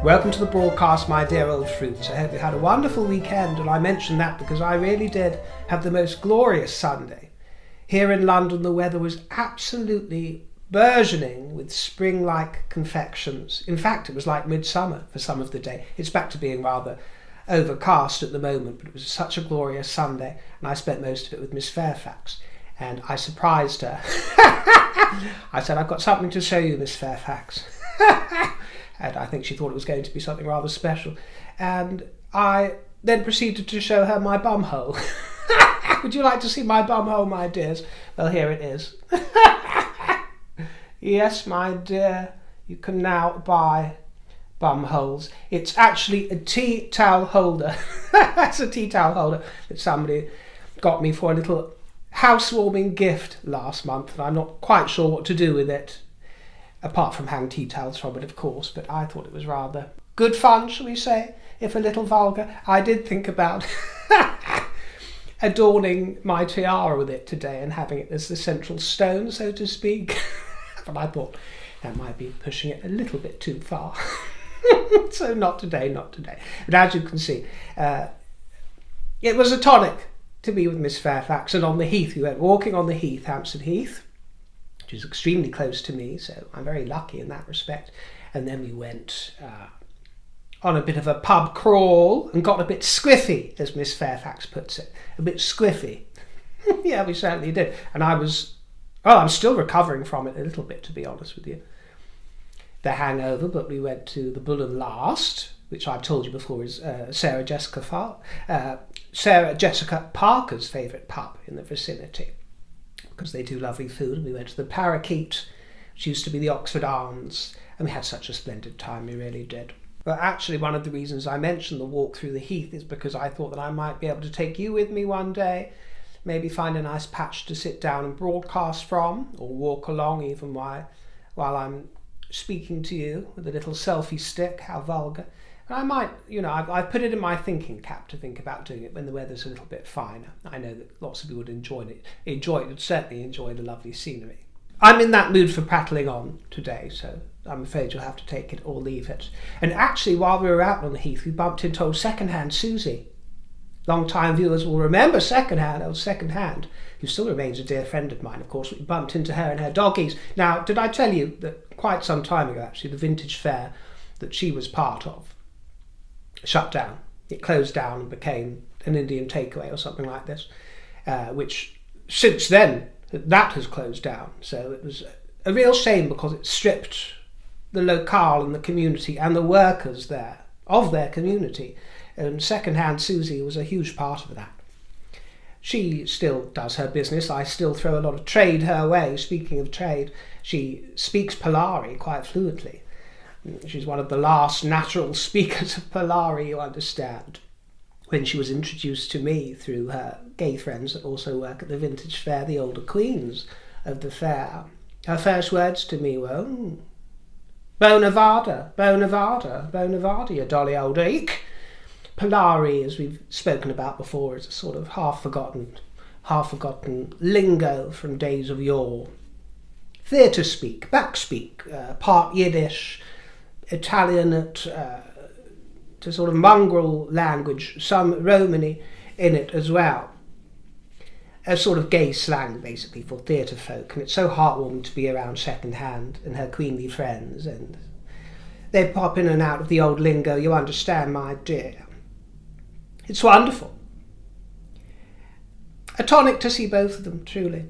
Welcome to the broadcast, my dear old fruits. I hope you had a wonderful weekend, and I mention that because I really did have the most glorious Sunday. Here in London, the weather was absolutely burgeoning with spring-like confections. In fact, it was like midsummer for some of the day. It's back to being rather overcast at the moment, but it was such a glorious Sunday, and I spent most of it with Miss Fairfax. And I surprised her. I said, I've got something to show you, Miss Fairfax. And I think she thought it was going to be something rather special. And I then proceeded to show her my bumhole. Would you like to see my bumhole, my dears? Well, here it is. Yes, my dear, you can now buy bumholes. It's actually a tea towel holder. That's a tea towel holder that somebody got me for a little housewarming gift last month. And I'm not quite sure what to do with it, apart from hang tea towels from it, of course, but I thought it was rather good fun, shall we say, if a little vulgar. I did think about adorning my tiara with it today and having it as the central stone, so to speak. But I thought that might be pushing it a little bit too far. So not today, not today. But as you can see, it was a tonic to be with Miss Fairfax, and on the heath. We went walking on the heath, Hampstead Heath, which is extremely close to me, so I'm very lucky in that respect. And then we went on a bit of a pub crawl and got a bit squiffy, as Miss Fairfax puts it. A bit squiffy. Yeah, we certainly did. And I'm still recovering from it a little bit, to be honest with you. The hangover, but we went to the Bull and Last, which I've told you before is Sarah Jessica Parker's favourite pub in the vicinity, because they do lovely food. And we went to the Parakeet, which used to be the Oxford Arms, and we had such a splendid time, we really did. But actually, one of the reasons I mentioned the walk through the heath is because I thought that I might be able to take you with me one day, maybe find a nice patch to sit down and broadcast from, or walk along even while I'm speaking to you with a little selfie stick. How vulgar. And I might, I've put it in my thinking cap to think about doing it when the weather's a little bit finer. I know that lots of people would enjoy it, would certainly enjoy the lovely scenery. I'm in that mood for prattling on today, so I'm afraid you'll have to take it or leave it. And actually, while we were out on the heath, we bumped into old Secondhand Susie. Long-time viewers will remember old Secondhand, who still remains a dear friend of mine, of course. We bumped into her and her doggies. Now, did I tell you that quite some time ago, actually, the vintage fair that she was part of shut down? It closed down and became an Indian takeaway or something like this, which since then, that has closed down. So it was a real shame, because it stripped the locale and the community and the workers there of their community. And Secondhand Susie was a huge part of that. She still does her business. I still throw a lot of trade her way. Speaking of trade, she speaks Polari quite fluently. She's one of the last natural speakers of Polari, you understand. When she was introduced to me through her gay friends that also work at the vintage fair, the older queens of the fair, her first words to me were, Bona Vada, Bona Vada, Bona Vada, you dolly old eek. Polari, as we've spoken about before, is a sort of half-forgotten lingo from days of yore. Theatre speak, backspeak, part Yiddish, Italian to sort of mongrel language, some Romany in it as well. A sort of gay slang, basically, for theatre folk. And it's so heartwarming to be around Secondhand and her queenly friends. And they pop in and out of the old lingo, you understand, my dear. It's wonderful. A tonic to see both of them, truly.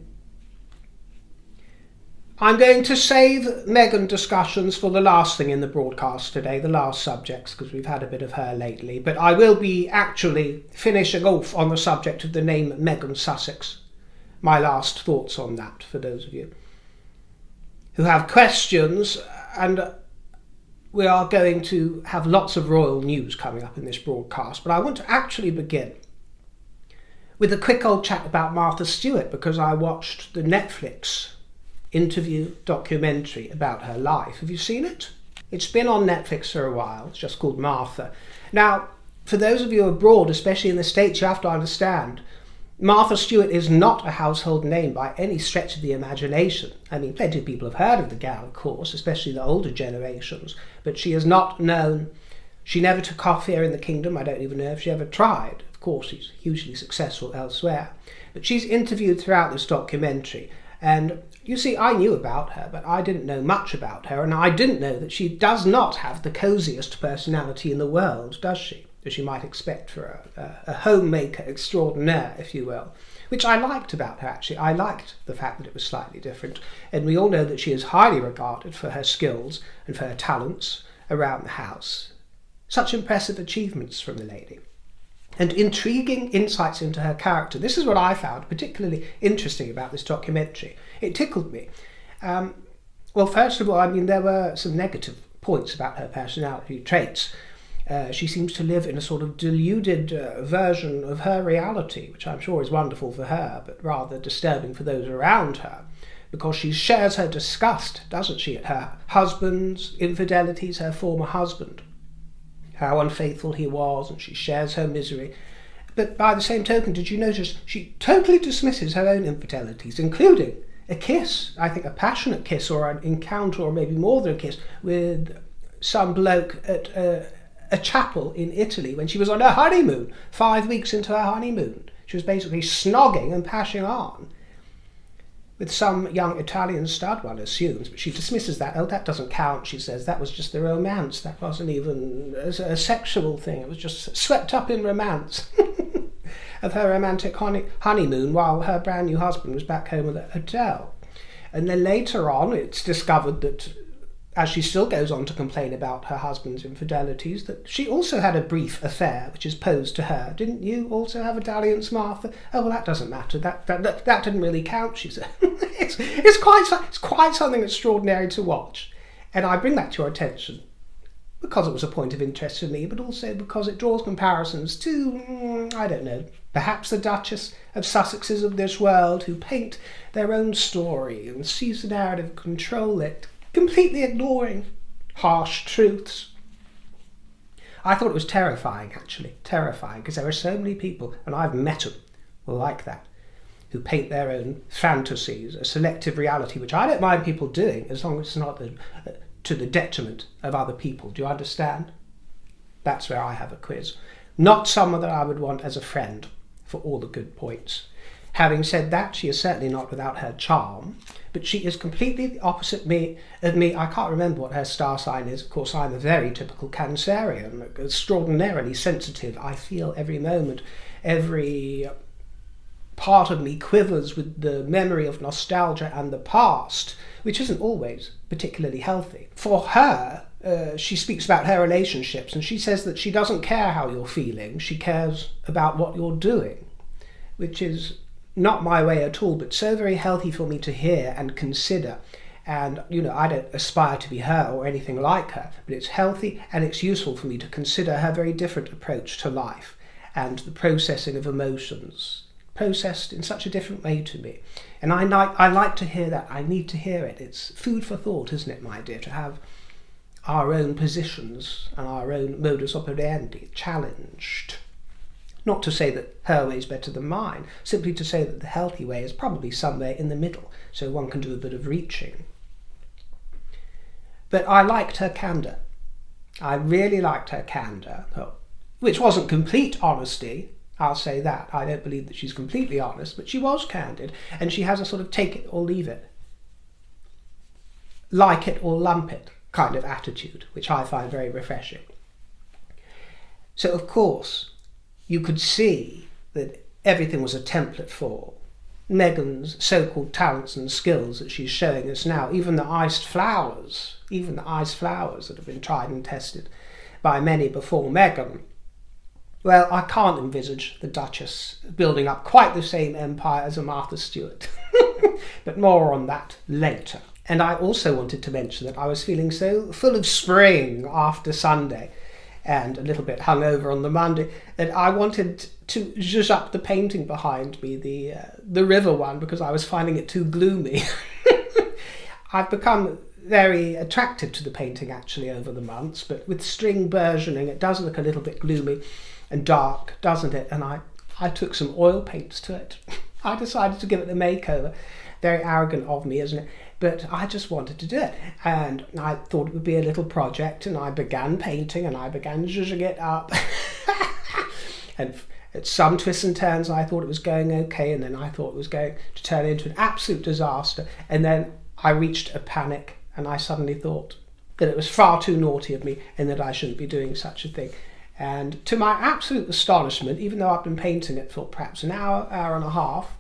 I'm going to save Meghan discussions for the last thing in the broadcast today, the last subjects, because we've had a bit of her lately. But I will be actually finishing off on the subject of the name Meghan Sussex. My last thoughts on that, for those of you who have questions. And we are going to have lots of royal news coming up in this broadcast. But I want to actually begin with a quick old chat about Martha Stewart, because I watched the Netflix interview documentary about her life. Have you seen it? It's been on Netflix for a while. It's just called Martha. Now, for those of you abroad, especially in the States, you have to understand Martha Stewart is not a household name by any stretch of the imagination. I plenty of people have heard of the gal, of course, especially the older generations, but she is not known She never took off here in the kingdom. I don't even know if she ever tried. Of course, she's hugely successful elsewhere. But she's interviewed throughout this documentary. And you see, I knew about her, but I didn't know much about her. And I didn't know that she does not have the cosiest personality in the world, does she? As you might expect for a homemaker extraordinaire, if you will. Which I liked about her, actually. I liked the fact that it was slightly different. And we all know that she is highly regarded for her skills and for her talents around the house. Such impressive achievements from the lady. And intriguing insights into her character. This is what I found particularly interesting about this documentary. It tickled me. Well, first of all, I mean, there were some negative points about her personality traits. She seems to live in a sort of deluded version of her reality, which I'm sure is wonderful for her, but rather disturbing for those around her, because she shares her disgust, doesn't she, at her husband's infidelities, her former husband, how unfaithful he was, and she shares her misery. But by the same token, did you notice she totally dismisses her own infidelities, including a kiss, I think a passionate kiss, or an encounter, or maybe more than a kiss, with some bloke at a chapel in Italy when she was on her honeymoon, 5 weeks into her honeymoon. She was basically snogging and pashing on with some young Italian stud, one assumes, but she dismisses that. Oh, that doesn't count, she says. That was just the romance. That wasn't even a sexual thing. It was just swept up in romance of her romantic honeymoon while her brand new husband was back home at the hotel. And then later on, it's discovered that, as she still goes on to complain about her husband's infidelities, that she also had a brief affair which is posed to her. Didn't you also have a dalliance, Martha? Oh, well, that doesn't matter. That didn't really count, she said. it's quite something extraordinary to watch. And I bring that to your attention because it was a point of interest for me, but also because it draws comparisons to, I don't know, perhaps the Duchess of Sussexes of this world, who paint their own story and seize the narrative, control it, completely ignoring harsh truths. I thought it was terrifying, actually. Terrifying, because there are so many people, and I've met them, like that, who paint their own fantasies, a selective reality, which I don't mind people doing, as long as it's not to the detriment of other people. Do you understand? That's where I have a quiz. Not someone that I would want as a friend for all the good points. Having said that, she is certainly not without her charm, but she is completely the opposite of me. I can't remember what her star sign is. Of course, I'm a very typical Cancerian, extraordinarily sensitive. I feel every moment, every part of me quivers with the memory of nostalgia and the past, which isn't always particularly healthy. For her, she speaks about her relationships, and she says that she doesn't care how you're feeling, she cares about what you're doing, which is not my way at all, but so very healthy for me to hear and consider. And, you know, I don't aspire to be her or anything like her, but it's healthy and it's useful for me to consider her very different approach to life and the processing of emotions, processed in such a different way to me. And I like to hear that. I need to hear it. It's food for thought, isn't it, my dear, to have our own positions and our own modus operandi challenged. Not to say that her way is better than mine, simply to say that the healthy way is probably somewhere in the middle, so one can do a bit of reaching. But I liked her candour. I really liked her candour, which wasn't complete honesty, I'll say that. I don't believe that she's completely honest, but she was candid, and she has a sort of take it or leave it, like it or lump it kind of attitude, which I find very refreshing. So, of course, you could see that everything was a template for Meghan's so-called talents and skills that she's showing us now. Even the iced flowers that have been tried and tested by many before Meghan. Well, I can't envisage the Duchess building up quite the same empire as a Martha Stewart. But more on that later. And I also wanted to mention that I was feeling so full of spring after Sunday and a little bit hungover on the Monday, that I wanted to zhuzh up the painting behind me, the river one, because I was finding it too gloomy. I've become very attracted to the painting actually over the months, but with string burgeoning it does look a little bit gloomy and dark, doesn't it? And I took some oil paints to it. I decided to give it a makeover, Very arrogant of me, isn't it? But I just wanted to do it. And I thought it would be a little project, and I began painting, and I began zhuzhing it up. And at some twists and turns, I thought it was going okay, and then I thought it was going to turn into an absolute disaster. And then I reached a panic, and I suddenly thought that it was far too naughty of me, and that I shouldn't be doing such a thing. And to my absolute astonishment, even though I've been painting it for perhaps an hour, hour and a half,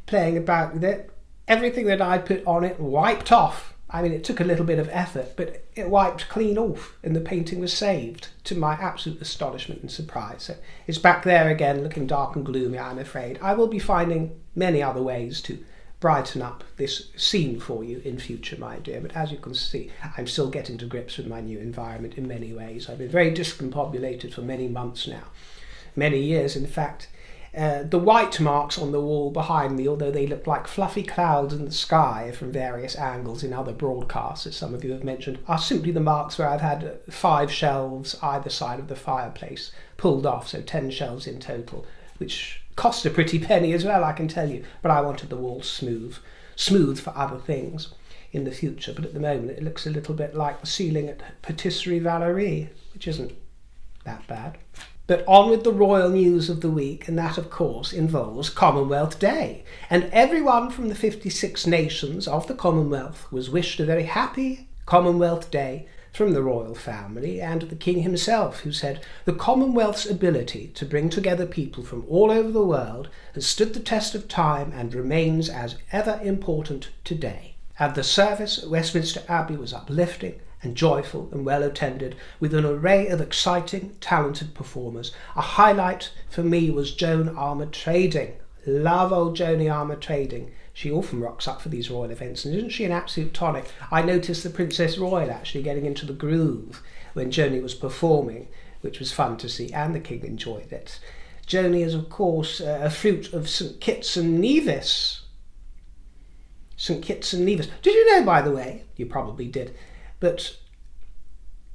playing about with it, everything that I put on it wiped off. I mean, it took a little bit of effort, but it wiped clean off, and the painting was saved, to my absolute astonishment and surprise. So it's back there again, looking dark and gloomy, I'm afraid. I will be finding many other ways to brighten up this scene for you in future, my dear. But as you can see, I'm still getting to grips with my new environment in many ways. I've been very discombobulated for many months now, many years, in fact. The white marks on the wall behind me, although they look like fluffy clouds in the sky from various angles in other broadcasts, as some of you have mentioned, are simply the marks where I've had 5 shelves either side of the fireplace pulled off, so 10 shelves in total, which cost a pretty penny as well, I can tell you. But I wanted the walls smooth for other things in the future. But at the moment, it looks a little bit like the ceiling at Patisserie Valerie, which isn't that bad. But on with the royal news of the week, and that, of course, involves Commonwealth Day. And everyone from the 56 nations of the Commonwealth was wished a very happy Commonwealth Day from the royal family and the King himself, who said, "The Commonwealth's ability to bring together people from all over the world has stood the test of time and remains as ever important today." And the service at Westminster Abbey was uplifting and joyful and well attended, with an array of exciting, talented performers. A highlight for me was Joan Armatrading. Love old Joni Armatrading. She often rocks up for these royal events, and isn't she an absolute tonic? I noticed the Princess Royal actually getting into the groove when Joni was performing, which was fun to see, and the King enjoyed it. Joni is, of course, a fruit of St Kitts and Nevis. St Kitts and Nevis. Did you know, by the way, you probably did, but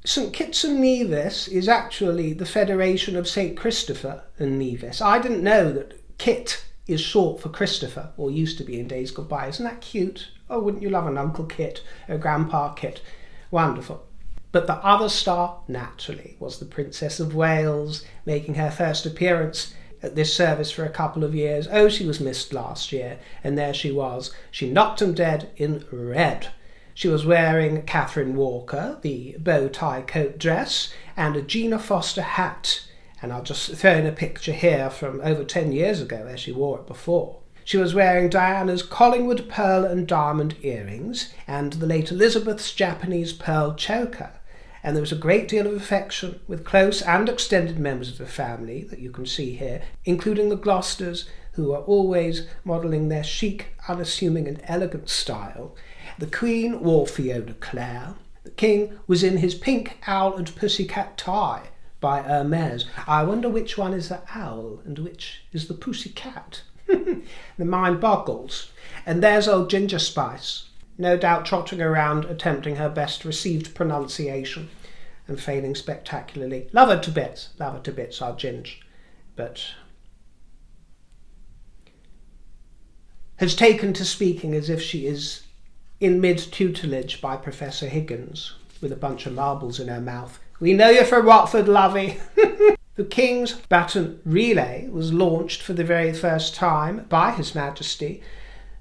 St Kitts and Nevis is actually the federation of St Christopher and Nevis. I didn't know that Kit is short for Christopher, or used to be in days gone by. Isn't that cute? Oh, wouldn't you love an Uncle Kit, a Grandpa Kit? Wonderful. But the other star, naturally, was the Princess of Wales, making her first appearance at this service for a couple of years. Oh, she was missed last year, and there she was. She knocked 'em dead in red. She was wearing Catherine Walker, the bow tie coat dress, and a Gina Foster hat. And I'll just throw in a picture here from over 10 years ago where she wore it before. She was wearing Diana's Collingwood pearl and diamond earrings and the late Elizabeth's Japanese pearl choker. And there was a great deal of affection with close and extended members of the family that you can see here, including the Gloucesters, who are always modelling their chic, unassuming and elegant style. The Queen wore Fiona Clare. The King was in his pink owl and pussycat tie by Hermes. I wonder which one is the owl and which is the pussycat. The mind boggles. And there's old Ginger Spice, no doubt trotting around attempting her best received pronunciation and failing spectacularly. Love her to bits, our Ginge. But has taken to speaking as if she is in mid-tutelage by Professor Higgins, with a bunch of marbles in her mouth. "We know you're from Watford, lovey." The King's Baton Relay was launched for the very first time by His Majesty,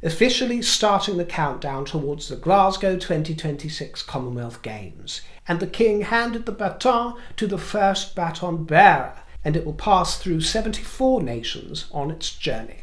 officially starting the countdown towards the Glasgow 2026 Commonwealth Games. And the King handed the baton to the first baton bearer, and it will pass through 74 nations on its journey.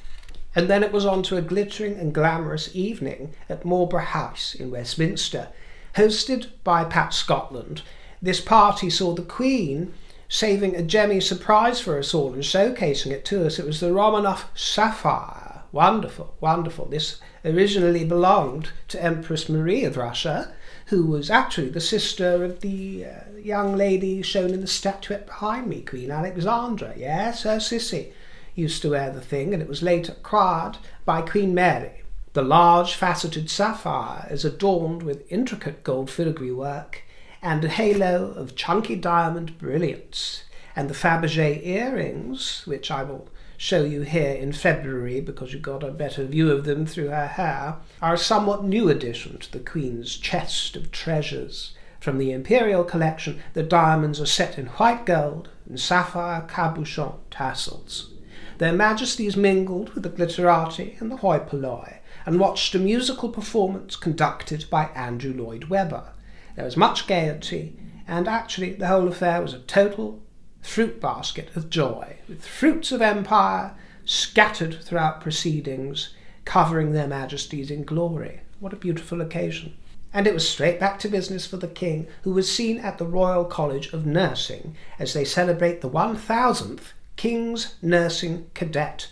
And then it was on to a glittering and glamorous evening at Marlborough House in Westminster, hosted by Pat Scotland. This party saw the Queen saving a gemmy surprise for us all and showcasing it to us. It was the Romanov Sapphire. Wonderful, wonderful. This originally belonged to Empress Marie of Russia, who was actually the sister of the young lady shown in the statuette behind me, Queen Alexandra. Yes, her sissy used to wear the thing, and it was later acquired by Queen Mary. The large faceted sapphire is adorned with intricate gold filigree work and a halo of chunky diamond brilliance. And the Fabergé earrings, which I will show you here in February, because you got a better view of them through her hair, are a somewhat new addition to the Queen's chest of treasures. From the imperial collection, the diamonds are set in white gold and sapphire cabochon tassels. Their Majesties mingled with the glitterati and the hoi polloi, and watched a musical performance conducted by Andrew Lloyd Webber. There was much gaiety, and actually the whole affair was a total fruit basket of joy, with fruits of empire scattered throughout proceedings, covering their Majesties in glory. What a beautiful occasion. And it was straight back to business for the King, who was seen at the Royal College of Nursing as they celebrate the 1000th King's Nursing Cadet.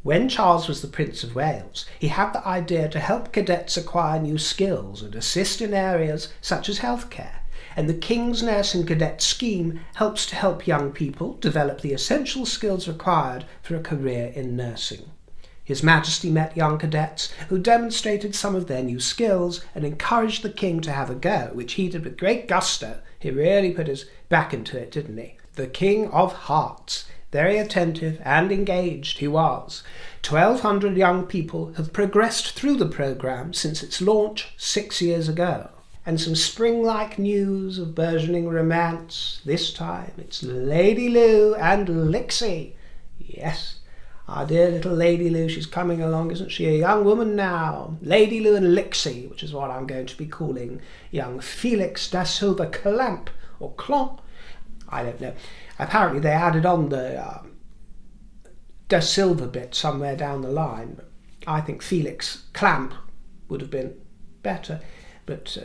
When Charles was the Prince of Wales, he had the idea to help cadets acquire new skills and assist in areas such as healthcare. And the King's Nursing Cadet scheme helps to help young people develop the essential skills required for a career in nursing. His Majesty met young cadets who demonstrated some of their new skills and encouraged the King to have a go, which he did with great gusto. He really put his back into it, didn't he? The King of Hearts. Very attentive and engaged he was. 1,200 young people have progressed through the programme since its launch 6 years ago. And some spring-like news of burgeoning romance. This time it's Lady Lou and Lixy. Yes, our dear little Lady Lou, she's coming along, isn't she? A young woman now. Lady Lou and Lixy, which is what I'm going to be calling young Felix da Silva Clamp, or Clon. I don't know. Apparently they added on the da Silva bit somewhere down the line. But I think Felix Clamp would have been better. But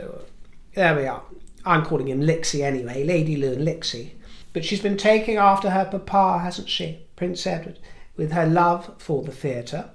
there we are. I'm calling him Lixy anyway, Lady Lou and Lixy. But she's been taking after her papa, hasn't she, Prince Edward, with her love for the theatre.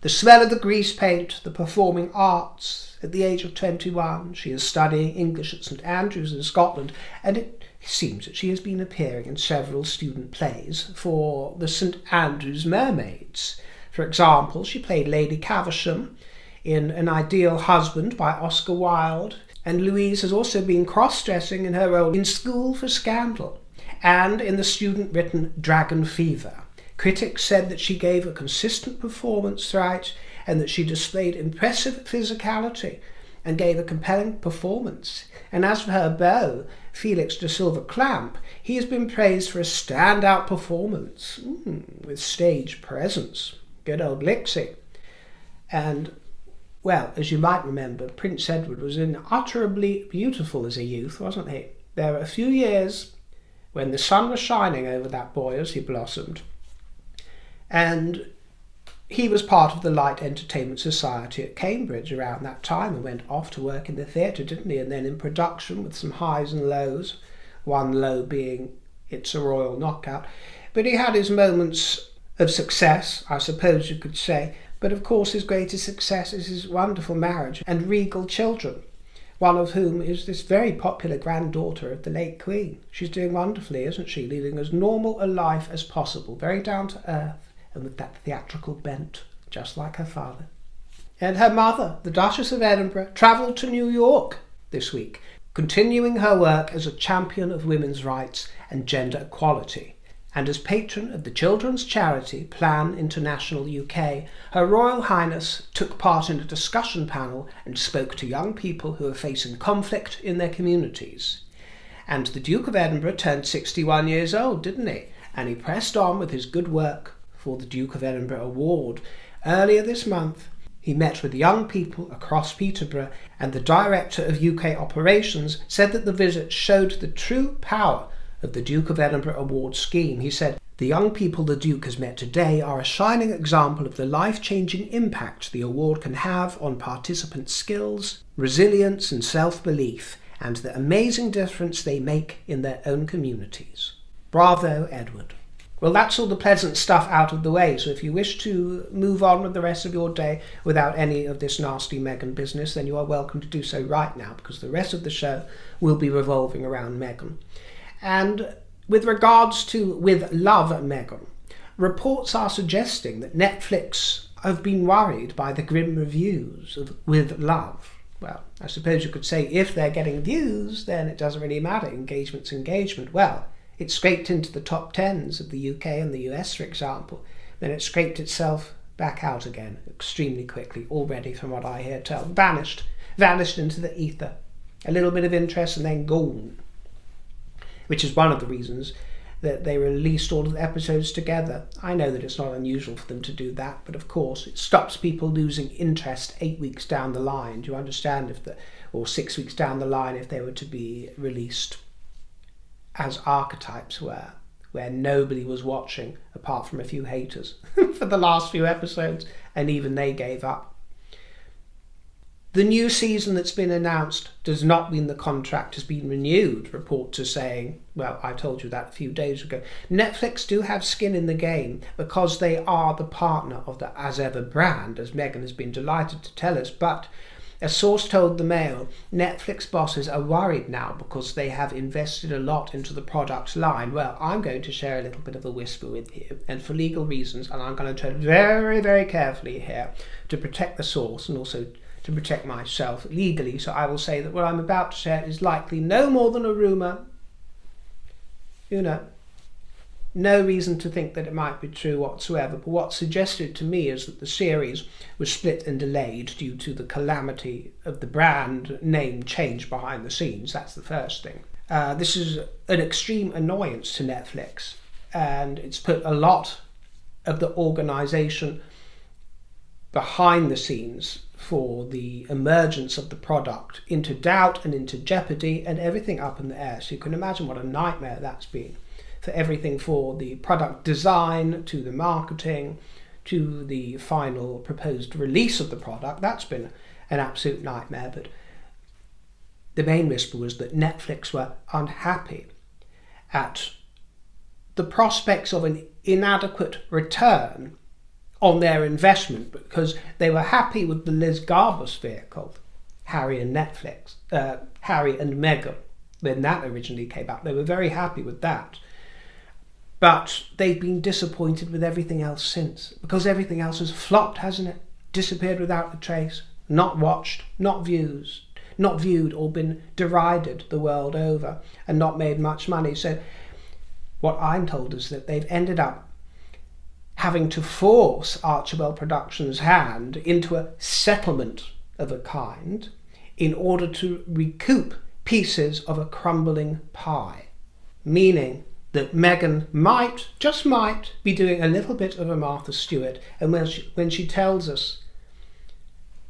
The smell of the grease paint, the performing arts. At the age of 21, she is studying English at St Andrews in Scotland, and it seems that she has been appearing in several student plays for the St Andrews Mermaids. For example, she played Lady Caversham in An Ideal Husband by Oscar Wilde, and Louise has also been cross-dressing in her role in School for Scandal and in the student-written Dragon Fever. Critics said that she gave a consistent performance throughout and that she displayed impressive physicality and gave a compelling performance. And as for her beau, Felix da Silva Clamp, he has been praised for a standout performance with stage presence. Good old Lixy. And well, as you might remember, Prince Edward was unutterably beautiful as a youth, wasn't he? There were a few years when the sun was shining over that boy as he blossomed. And he was part of the Light Entertainment Society at Cambridge around that time and went off to work in the theatre, didn't he? And then in production with some highs and lows, one low being It's a Royal Knockout. But he had his moments of success, I suppose you could say. But of course his greatest success is his wonderful marriage and regal children, one of whom is this very popular granddaughter of the late Queen. She's doing wonderfully, isn't she? Leading as normal a life as possible, very down to earth and with that theatrical bent, just like her father. And her mother, the Duchess of Edinburgh, travelled to New York this week, continuing her work as a champion of women's rights and gender equality. And as patron of the children's charity Plan International UK, Her Royal Highness took part in a discussion panel and spoke to young people who are facing conflict in their communities. And the Duke of Edinburgh turned 61 years old, didn't he? And he pressed on with his good work for the Duke of Edinburgh Award. Earlier this month, he met with young people across Peterborough, and the Director of UK Operations said that the visit showed the true power of the Duke of Edinburgh Award scheme. He said, "The young people the Duke has met today are a shining example of the life-changing impact the award can have on participants' skills, resilience and self-belief, and the amazing difference they make in their own communities. Bravo, Edward." Well, that's all the pleasant stuff out of the way, so if you wish to move on with the rest of your day without any of this nasty Meghan business, then you are welcome to do so right now, because the rest of the show will be revolving around Meghan. And with regards to With Love Meghan, reports are suggesting that Netflix have been worried by the grim reviews of With Love. Well, I suppose you could say if they're getting views, then it doesn't really matter. Engagement's engagement. Well, it scraped into the top 10s of the UK and the US, for example. Then it scraped itself back out again extremely quickly, already from what I hear tell. Vanished into the ether. A little bit of interest and then gone. Which is one of the reasons that they released all of the episodes together. I know that it's not unusual for them to do that, but of course it stops people losing interest 8 weeks down the line. Do you understand? Or 6 weeks down the line, if they were to be released as archetypes were, where nobody was watching apart from a few haters for the last few episodes, and even they gave up. The new season that's been announced does not mean the contract has been renewed. Reports are saying, well, I told you that a few days ago. Netflix do have skin in the game because they are the partner of the As Ever brand, as Meghan has been delighted to tell us. But a source told the Mail, Netflix bosses are worried now because they have invested a lot into the product line. Well, I'm going to share a little bit of a whisper with you, and for legal reasons, and I'm going to tread very, very carefully here to protect the source and also to protect myself legally. So I will say that what I'm about to share is likely no more than a rumour. No reason to think that it might be true whatsoever, but what's suggested to me is that the series was split and delayed due to the calamity of the brand name change behind the scenes. That's the first thing. This is an extreme annoyance to Netflix, and it's put a lot of the organisation behind the scenes for the emergence of the product into doubt and into jeopardy, and everything up in the air. So you can imagine what a nightmare that's been for everything, for the product design, to the marketing, to the final proposed release of the product. That's been an absolute nightmare. But the main whisper was that Netflix were unhappy at the prospects of an inadequate return on their investment, because they were happy with the Liz Garber's vehicle, Harry and Meghan, when that originally came out. They were very happy with that. But they've been disappointed with everything else since, because everything else has flopped, hasn't it? Disappeared without a trace, not watched, not viewed, or been derided the world over, and not made much money. So what I'm told is that they've ended up having to force Archibald Productions' hand into a settlement of a kind in order to recoup pieces of a crumbling pie. Meaning that Meghan might, just might, be doing a little bit of a Martha Stewart. And when she tells us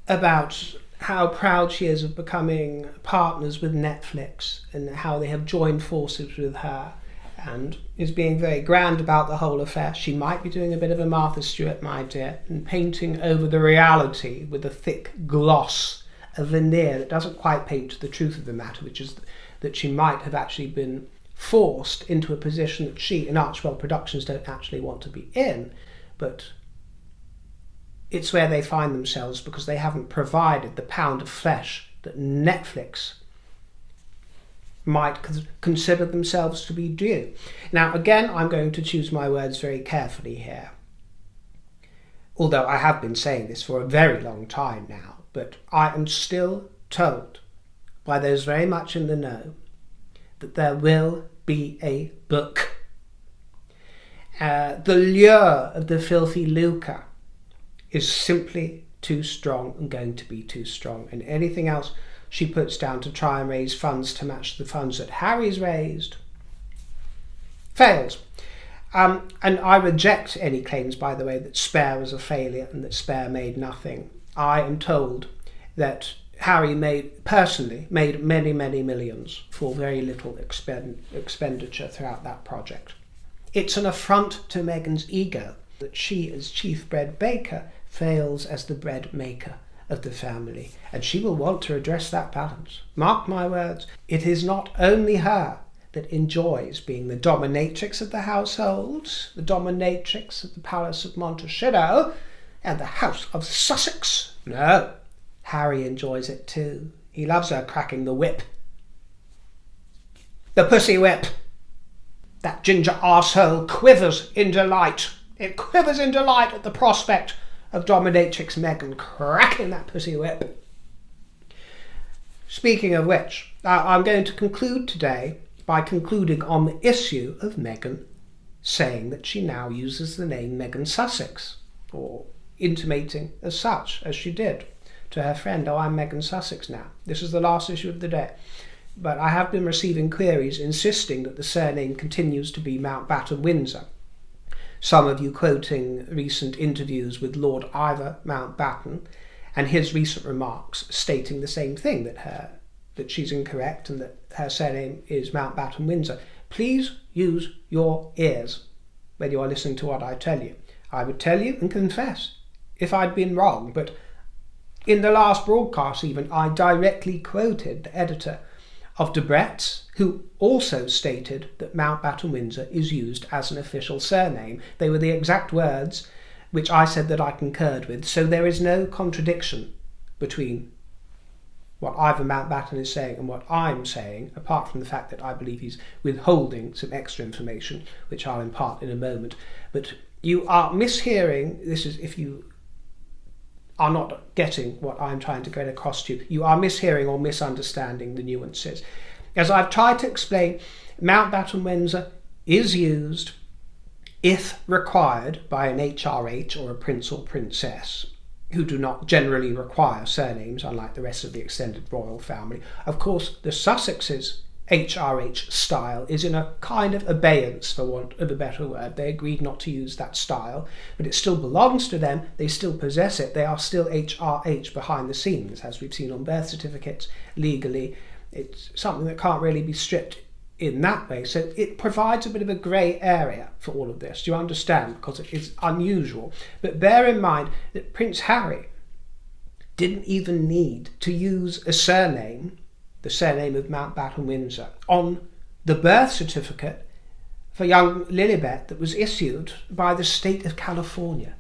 about how proud she is of becoming partners with Netflix and how they have joined forces with her, and is being very grand about the whole affair, she might be doing a bit of a Martha Stewart, my dear, and painting over the reality with a thick gloss, a veneer that doesn't quite paint the truth of the matter, which is that she might have actually been forced into a position that she and Archibald Productions don't actually want to be in, but it's where they find themselves because they haven't provided the pound of flesh that Netflix might consider themselves to be due. Now, again, I'm going to choose my words very carefully here, although I have been saying this for a very long time now, but I am still told by those very much in the know that there will be a book. The lure of the filthy lucre is simply too strong and going to be too strong, and anything else she puts down to try and raise funds to match the funds that Harry's raised fails. And I reject any claims, by the way, that Spare was a failure and that Spare made nothing. I am told that Harry personally made many, many millions for very little expenditure throughout that project. It's an affront to Meghan's ego that she, as chief bread baker, fails as the bread maker of the family, and she will want to address that balance. Mark my words, it is not only her that enjoys being the dominatrix of the household, the dominatrix of the Palace of Montecito and the House of Sussex. No, Harry enjoys it too. He loves her cracking the whip. The pussy whip. That ginger arsehole quivers in delight. It quivers in delight at the prospect of dominatrix Meghan cracking that pussy whip. Speaking of which, I'm going to conclude today by concluding on the issue of Meghan saying that she now uses the name Meghan Sussex, or intimating as such, as she did to her friend, "Oh, I'm Meghan Sussex now." This is the last issue of the day. But I have been receiving queries insisting that the surname continues to be Mountbatten-Windsor. Some of you quoting recent interviews with Lord Ivor Mountbatten and his recent remarks stating the same thing, that she's incorrect and that her surname is Mountbatten-Windsor. Please use your ears when you are listening to what I tell you. I would tell you and confess if I'd been wrong, but in the last broadcast even, I directly quoted the editor of Debrett's, who also stated that Mountbatten-Windsor is used as an official surname. They were the exact words which I said that I concurred with, so there is no contradiction between what Ivor Mountbatten is saying and what I'm saying, apart from the fact that I believe he's withholding some extra information, which I'll impart in a moment. But you are mishearing, this is if you are not getting what I'm trying to get across to you, you are mishearing or misunderstanding the nuances. As I've tried to explain, Mountbatten-Windsor is used if required by an HRH or a prince or princess, who do not generally require surnames, unlike the rest of the extended royal family. Of course, the Sussexes' HRH style is in a kind of abeyance, for want of a better word. They agreed not to use that style, but it still belongs to them. They still possess it. They are still HRH behind the scenes, as we've seen on birth certificates. Legally, it's something that can't really be stripped in that way. So it provides a bit of a grey area for all of this. Do you understand? Because it is unusual. But bear in mind that Prince Harry didn't even need to use a surname, the surname of Mountbatten-Windsor, on the birth certificate for young Lilibet that was issued by the state of California,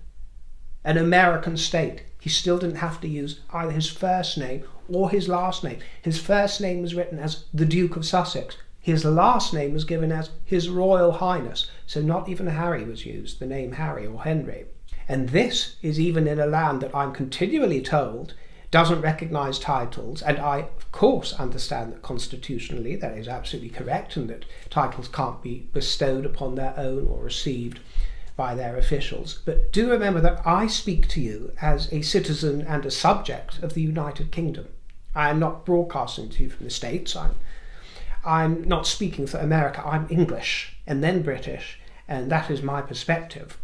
an American state. He still didn't have to use either his first name or his last name. His first name was written as the Duke of Sussex. His last name was given as His Royal Highness. So not even Harry was used, the name Harry or Henry. And this is even in a land that I'm continually told doesn't recognise titles, and I of course understand that constitutionally that is absolutely correct and that titles can't be bestowed upon their own or received by their officials. But do remember that I speak to you as a citizen and a subject of the United Kingdom. I am not broadcasting to you from the States. I'm not speaking for America. I'm English and then British, and that is my perspective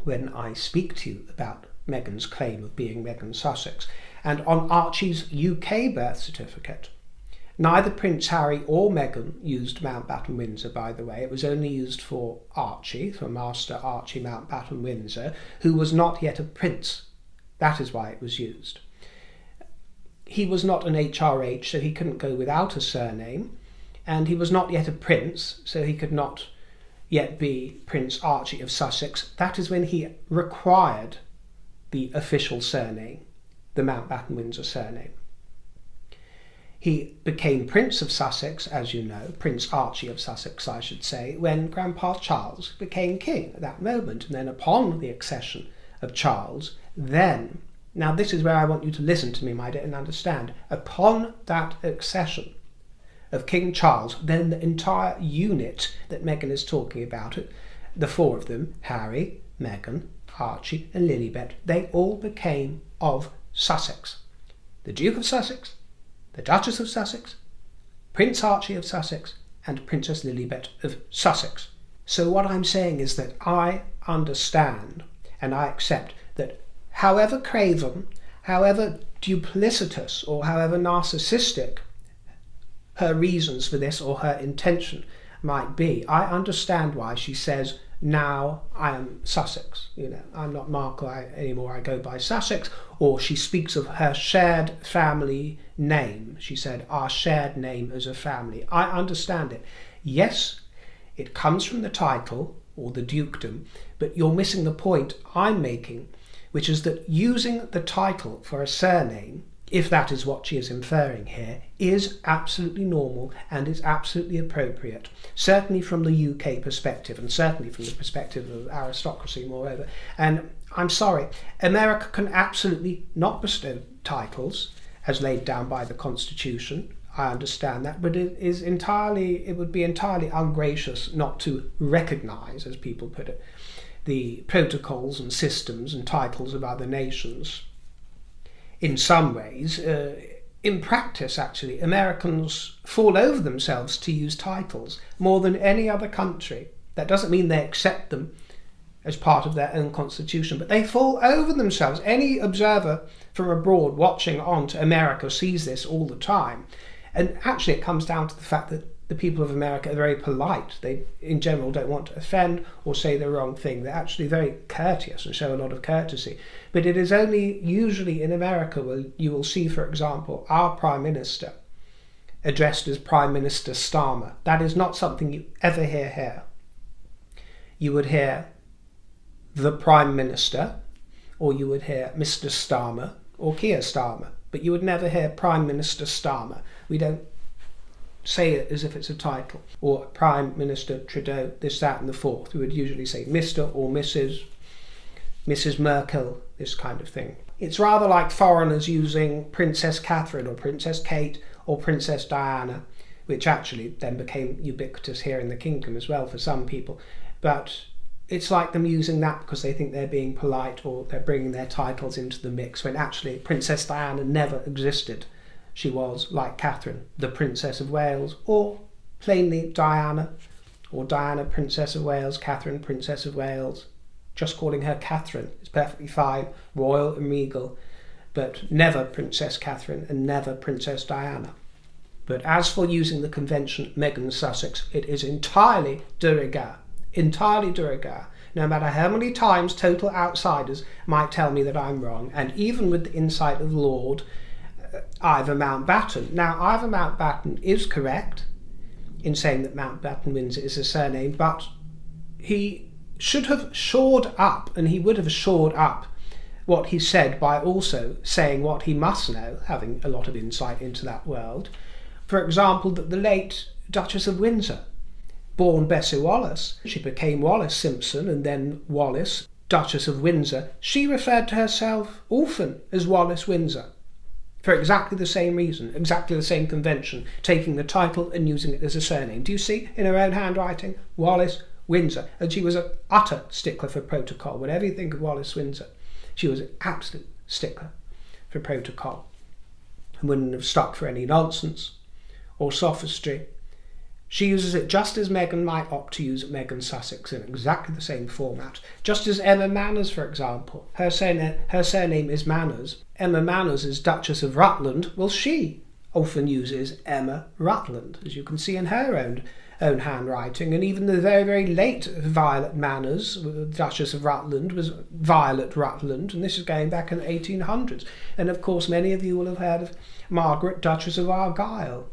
when I speak to you about Meghan's claim of being Meghan Sussex. And on Archie's UK birth certificate, neither Prince Harry or Meghan used Mountbatten-Windsor, by the way. It was only used for Archie, for Master Archie Mountbatten-Windsor, who was not yet a prince. That is why it was used. He was not an HRH, so he couldn't go without a surname, and he was not yet a prince, so he could not yet be Prince Archie of Sussex. That is when he required the official surname, the Mountbatten-Windsor surname. He became Prince of Sussex, as you know, Prince Archie of Sussex, I should say, when Grandpa Charles became king at that moment. And then upon the accession of Charles, then, now this is where I want you to listen to me, my dear, and understand, upon that accession of King Charles, then the entire unit that Meghan is talking about, the four of them, Harry, Meghan, Archie and Lilibet, they all became of Sussex. The Duke of Sussex, the Duchess of Sussex, Prince Archie of Sussex and Princess Lilibet of Sussex. So what I'm saying is that I understand and I accept that however craven, however duplicitous or however narcissistic her reasons for this or her intention might be, I understand why she says, now I am Sussex, I'm not Markle anymore, I go by Sussex. Or she speaks of her shared family name. She said, our shared name as a family. I understand it. Yes, it comes from the title or the dukedom, but you're missing the point I'm making, which is that using the title for a surname, if that is what she is inferring here, is absolutely normal and is absolutely appropriate, certainly from the UK perspective and certainly from the perspective of aristocracy, moreover. And I'm sorry, America can absolutely not bestow titles as laid down by the Constitution. I understand that, but it would be entirely ungracious not to recognise, as people put it, the protocols and systems and titles of other nations. In some ways, in practice actually, Americans fall over themselves to use titles more than any other country. That doesn't mean they accept them as part of their own constitution, but they fall over themselves. Any observer from abroad watching on to America sees this all the time. And actually it comes down to the fact that the people of America are very polite. They, in general, don't want to offend or say the wrong thing. They're actually very courteous and show a lot of courtesy. But it is only usually in America where you will see, for example, our Prime Minister addressed as Prime Minister Starmer. That is not something you ever hear here. You would hear the Prime Minister, or you would hear Mr. Starmer or Keir Starmer, but you would never hear Prime Minister Starmer. We don't say it as if it's a title, or Prime Minister Trudeau, this, that and the fourth. We would usually say Mr. or Mrs. Merkel, this kind of thing. It's rather like foreigners using Princess Catherine or Princess Kate or Princess Diana, which actually then became ubiquitous here in the kingdom as well for some people. But it's like them using that because they think they're being polite or they're bringing their titles into the mix, when actually Princess Diana never existed. She was, like Catherine, the Princess of Wales, or plainly Diana, or Diana, Princess of Wales, Catherine, Princess of Wales. Just calling her Catherine is perfectly fine, royal and regal, but never Princess Catherine and never Princess Diana. But as for using the convention Meghan Sussex, it is entirely de rigueur. Entirely de rigueur, no matter how many times total outsiders might tell me that I'm wrong, and even with the insight of Lord Ivor Mountbatten. Now, Ivor Mountbatten is correct in saying that Mountbatten Windsor is a surname, but he should have shored up, and he would have shored up what he said by also saying what he must know, having a lot of insight into that world. For example, that the late Duchess of Windsor, born Bessie Wallace, she became Wallis Simpson and then Wallis, Duchess of Windsor. She referred to herself often as Wallis Windsor for exactly the same reason, exactly the same convention, taking the title and using it as a surname. Do you see, in her own handwriting, Wallis Windsor? And she was an utter stickler for protocol. Whenever you think of Wallis Windsor, she was an absolute stickler for protocol and wouldn't have stuck for any nonsense or sophistry. She uses it just as Meghan might opt to use Meghan Sussex in exactly the same format. Just as Emma Manners, for example. Her surname is Manners. Emma Manners is Duchess of Rutland. Well, she often uses Emma Rutland, as you can see in her own handwriting. And even the very, very late Violet Manners, Duchess of Rutland, was Violet Rutland. And this is going back in the 1800s. And of course, many of you will have heard of Margaret, Duchess of Argyll.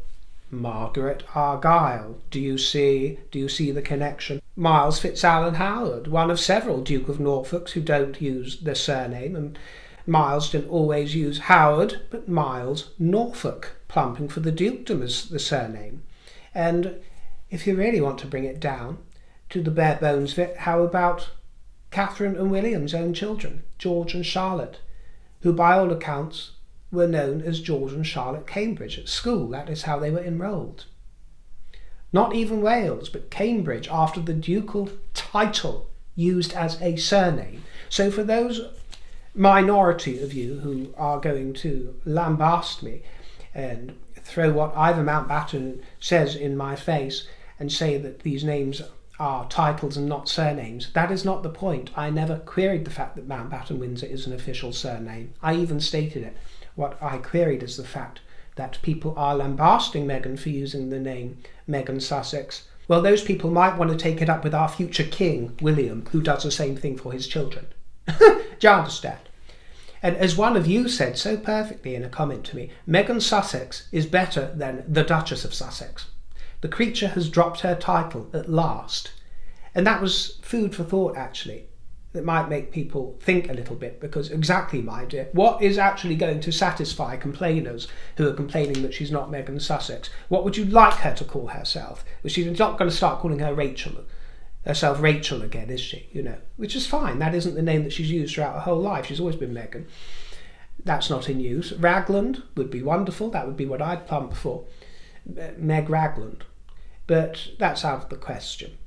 Margaret Argyll. Do you see the connection? Miles Fitzalan Howard, one of several Duke of Norfolks who don't use their surname, and Miles didn't always use Howard, but Miles Norfolk, plumping for the dukedom as the surname. And if you really want to bring it down to the bare bones of it, how about Catherine and William's own children, George and Charlotte, who by all accounts were known as George and Charlotte Cambridge at school. That is how they were enrolled. Not even Wales, but Cambridge, after the ducal title used as a surname. So for those minority of you who are going to lambast me and throw what Ivor Mountbatten says in my face and say that these names are titles and not surnames, that is not the point. I never queried the fact that Mountbatten Windsor is an official surname. I even stated it. What I queried is the fact that people are lambasting Meghan for using the name Meghan Sussex. Well, those people might want to take it up with our future king, William, who does the same thing for his children. Do you understand? And as one of you said so perfectly in a comment to me, Meghan Sussex is better than the Duchess of Sussex. The creature has dropped her title at last. And that was food for thought, actually. That might make people think a little bit, because exactly, my dear, what is actually going to satisfy complainers who are complaining that she's not Meghan Sussex? What would you like her to call herself? Well, she's not going to start calling herself Rachel again, is she? Which is fine. That isn't the name that she's used throughout her whole life. She's always been Meghan. That's not in use. Ragland would be wonderful. That would be what I'd plump for. Meg Ragland, but that's out of the question.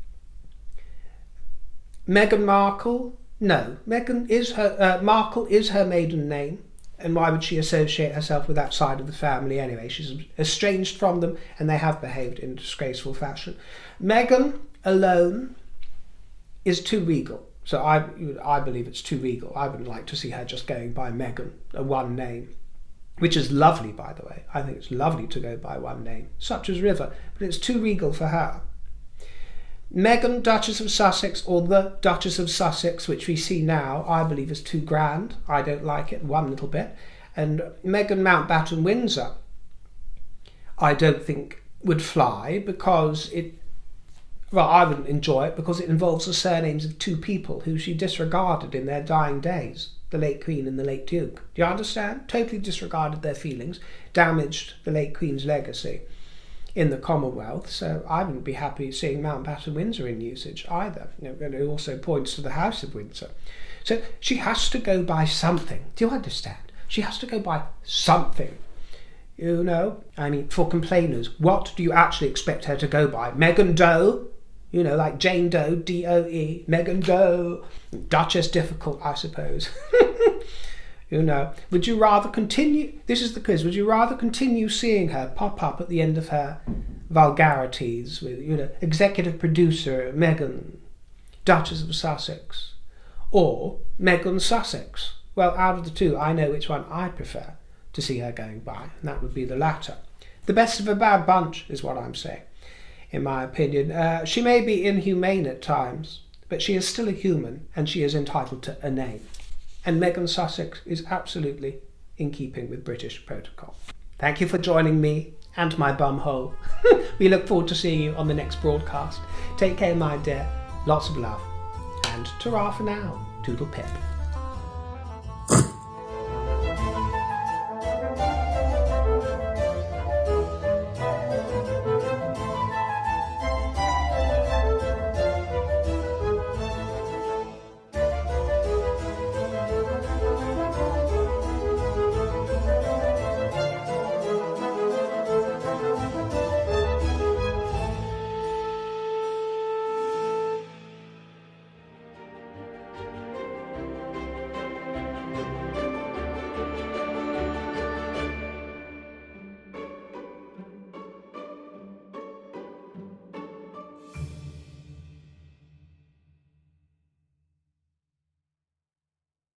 Meghan Markle? No, Markle is her maiden name, and why would she associate herself with that side of the family anyway? She's estranged from them, and they have behaved in disgraceful fashion. Meghan alone is too regal, so I believe it's too regal. I wouldn't like to see her just going by Meghan, a one name, which is lovely, by the way. I think it's lovely to go by one name, such as River, but it's too regal for her. Meghan, Duchess of Sussex, or the Duchess of Sussex, which we see now, I believe is too grand. I don't like it one little bit. And Meghan Mountbatten Windsor, I don't think would fly because I wouldn't enjoy it because it involves the surnames of two people who she disregarded in their dying days, the late Queen and the late Duke. Do you understand? Totally disregarded their feelings, damaged the late Queen's legacy in the Commonwealth, so I wouldn't be happy seeing Mountbatten Windsor in usage either. And it also points to the House of Windsor. So she has to go by something. Do you understand? She has to go by something. I mean, for complainers, what do you actually expect her to go by? Meghan Doe? Like Jane Doe, D-O-E, Meghan Doe. Duchess difficult, I suppose. Would you rather continue, this is the quiz, would you rather continue seeing her pop up at the end of her vulgarities with, executive producer Meghan, Duchess of Sussex, or Meghan Sussex? Well, out of the two, I know which one I prefer to see her going by, and that would be the latter. The best of a bad bunch is what I'm saying, in my opinion. She may be inhumane at times, but she is still a human, and she is entitled to a name. And Meghan Sussex is absolutely in keeping with British protocol. Thank you for joining me and my bumhole. We look forward to seeing you on the next broadcast. Take care, my dear. Lots of love. And ta-ra for now. Toodle pip.